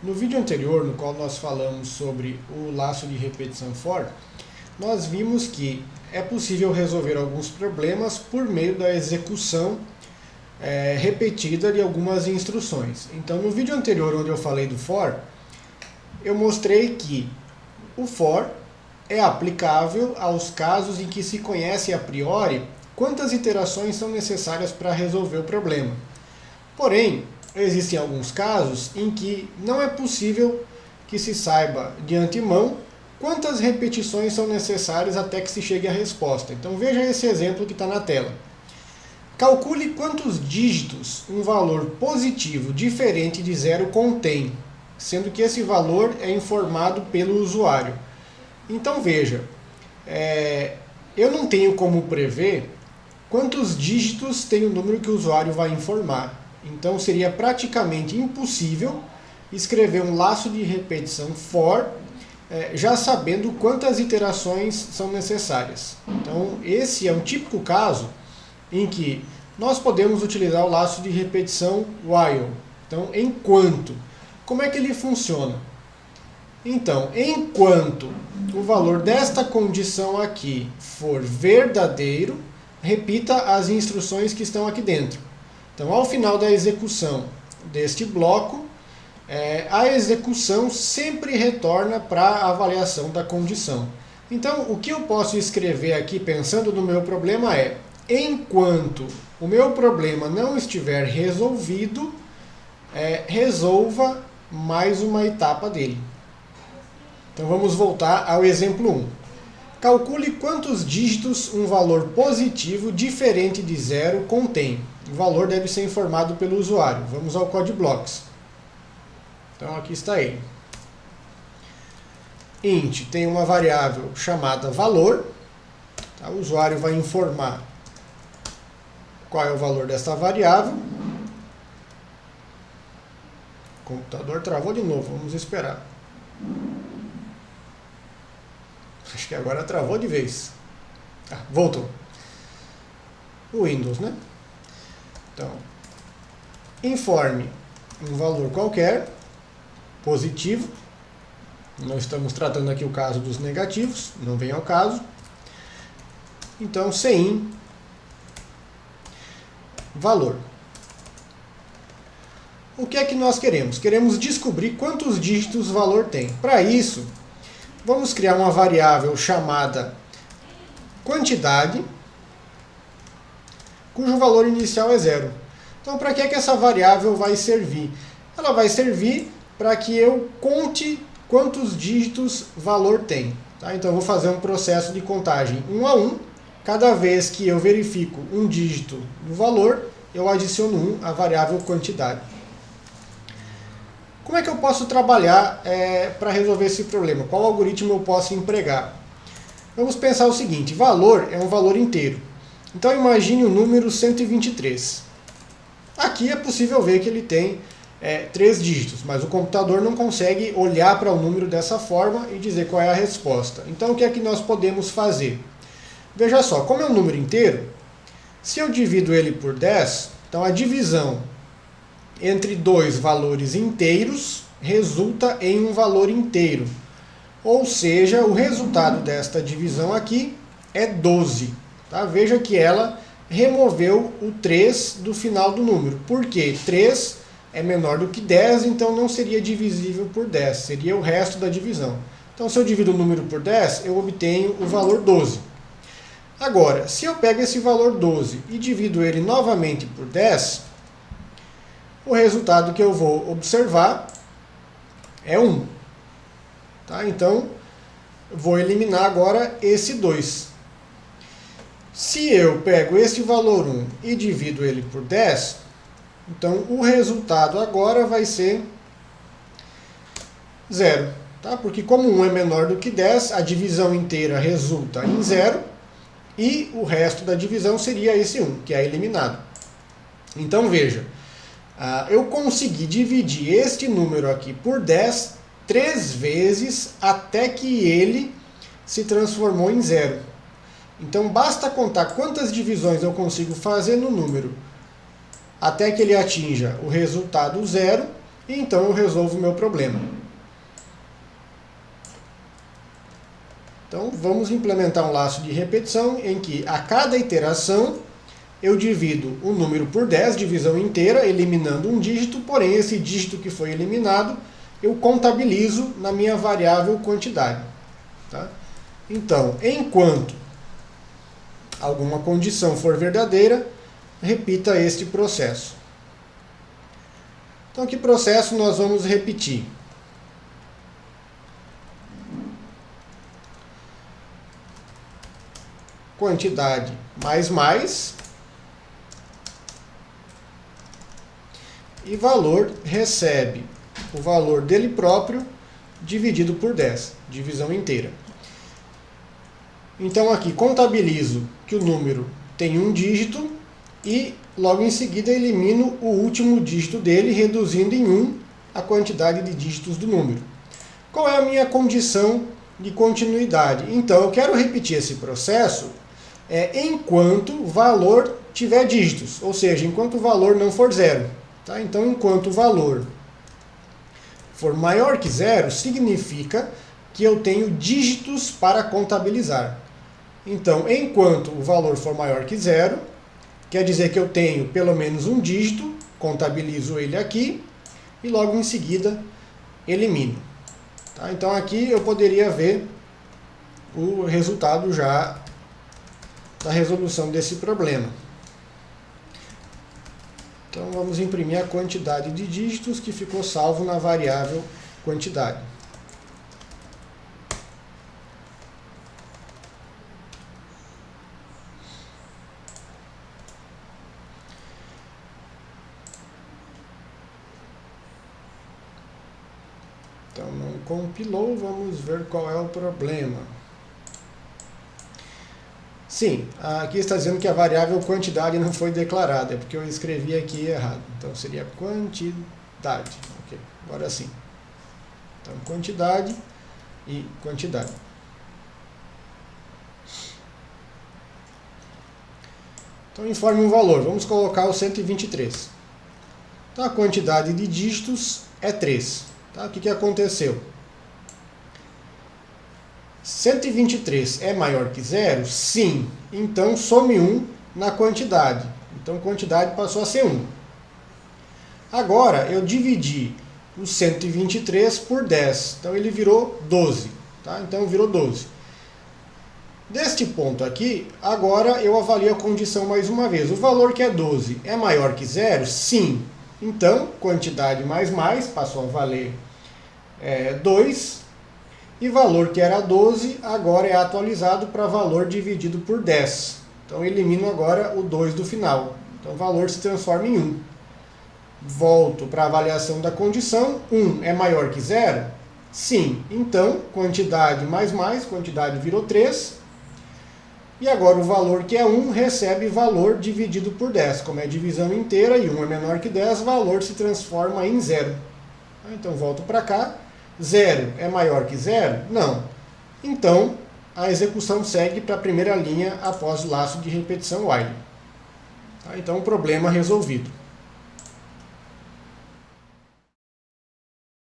No vídeo anterior, no qual nós falamos sobre o laço de repetição for, nós vimos que é possível resolver alguns problemas por meio da execução repetida de algumas instruções. Então, no vídeo anterior, onde eu falei do for, eu mostrei que o for é aplicável aos casos em que se conhece a priori quantas iterações são necessárias para resolver o problema. Porém, existem alguns casos em que não é possível que se saiba de antemão quantas repetições são necessárias até que se chegue à resposta. Então veja esse exemplo que está na tela. Calcule quantos dígitos um valor positivo diferente de zero contém, sendo que esse valor é informado pelo usuário. Então veja, eu não tenho como prever quantos dígitos tem o número que o usuário vai informar. Então seria praticamente impossível escrever um laço de repetição for já sabendo quantas iterações são necessárias. Então esse é um típico caso em que nós podemos utilizar o laço de repetição while. Então, enquanto. Como é que ele funciona? Então, enquanto o valor desta condição aqui for verdadeiro, repita as instruções que estão aqui dentro. Então, ao final da execução deste bloco, a execução sempre retorna para a avaliação da condição. Então, o que eu posso escrever aqui pensando no meu problema é: enquanto o meu problema não estiver resolvido, resolva mais uma etapa dele. Então vamos voltar ao exemplo 1. Calcule quantos dígitos um valor positivo diferente de zero contém. O valor deve ser informado pelo usuário. Vamos ao code blocks. Então aqui está ele. Int tem uma variável chamada valor. Tá? O usuário vai informar qual é o valor dessa variável. O computador travou de novo, vamos esperar. Acho que agora travou de vez. Voltou. O Windows, né? Então, informe um valor qualquer, positivo. Não estamos tratando aqui o caso dos negativos, não vem ao caso. Então, cin valor. O que é que nós queremos? Queremos descobrir quantos dígitos o valor tem. Para isso, vamos criar uma variável chamada quantidade, cujo valor inicial é zero. Então, para que essa variável vai servir? Ela vai servir para que eu conte quantos dígitos o valor tem. Tá? Então, eu vou fazer um processo de contagem 1 a 1. Cada vez que eu verifico um dígito no valor, eu adiciono 1 à variável quantidade. Como é que eu posso trabalhar para resolver esse problema? Qual algoritmo eu posso empregar? Vamos pensar o seguinte: valor é um valor inteiro. Então imagine o número 123. Aqui é possível ver que ele tem 3 dígitos, mas o computador não consegue olhar para o número dessa forma e dizer qual é a resposta. Então o que é que nós podemos fazer? Veja só, como é um número inteiro, se eu divido ele por 10, então a divisão entre dois valores inteiros resulta em um valor inteiro. Ou seja, o resultado desta divisão aqui é 12. Tá? Veja que ela removeu o 3 do final do número. Por quê? 3 é menor do que 10, então não seria divisível por 10. Seria o resto da divisão. Então, se eu divido o número por 10, eu obtenho o valor 12. Agora, se eu pego esse valor 12 e divido ele novamente por 10, o resultado que eu vou observar é 1. Tá? Então, vou eliminar agora esse 2. Se eu pego esse valor 1 e divido ele por 10, então o resultado agora vai ser 0. Tá? Porque como 1 é menor do que 10, a divisão inteira resulta em 0 e o resto da divisão seria esse 1, que é eliminado. Então veja, eu consegui dividir este número aqui por 10 3 vezes até que ele se transformou em 0. Então basta contar quantas divisões eu consigo fazer no número até que ele atinja o resultado 0 e então eu resolvo o meu problema. Então vamos implementar um laço de repetição em que a cada iteração eu divido o número por 10, divisão inteira, eliminando um dígito, porém esse dígito que foi eliminado eu contabilizo na minha variável quantidade. Tá? Então, enquanto alguma condição for verdadeira, repita este processo. Então, que processo nós vamos repetir? Quantidade mais, e valor recebe o valor dele próprio dividido por 10, divisão inteira. Então aqui contabilizo que o número tem um dígito e logo em seguida elimino o último dígito dele, reduzindo em 1 a quantidade de dígitos do número. Qual é a minha condição de continuidade? Então eu quero repetir esse processo enquanto o valor tiver dígitos, ou seja, enquanto o valor não for zero. Tá? Então enquanto o valor for maior que zero, significa que eu tenho dígitos para contabilizar. Então, enquanto o valor for maior que zero, quer dizer que eu tenho pelo menos um dígito, contabilizo ele aqui, e logo em seguida elimino. Tá? Então aqui eu poderia ver o resultado já da resolução desse problema. Então vamos imprimir a quantidade de dígitos que ficou salvo na variável quantidade. Então não compilou, vamos ver qual é o problema. Sim, aqui está dizendo que a variável quantidade não foi declarada, é porque eu escrevi aqui errado. Então seria quantidade. Ok, agora sim. Então quantidade e quantidade. Então informe um valor, vamos colocar o 123. Então a quantidade de dígitos é 3. Tá? O que aconteceu? 123 é maior que zero? Sim. Então some 1 na quantidade. Então a quantidade passou a ser 1. Agora eu dividi o 123 por 10. Então ele virou 12. Tá? Então virou 12. Deste ponto aqui, agora eu avalio a condição mais uma vez. O valor que é 12 é maior que zero? Sim. Então quantidade mais passou a valer 2. E valor que era 12, agora é atualizado para valor dividido por 10. Então elimino agora o 2 do final. Então o valor se transforma em 1. Volto para a avaliação da condição. 1 é maior que 0? Sim. Então quantidade mais, quantidade virou 3. E agora o valor que é 1 recebe valor dividido por 10. Como é divisão inteira e 1 é menor que 10, valor se transforma em 0. Então volto para cá. 0 é maior que 0? Não. Então, a execução segue para a primeira linha após o laço de repetição while. Então, o problema resolvido.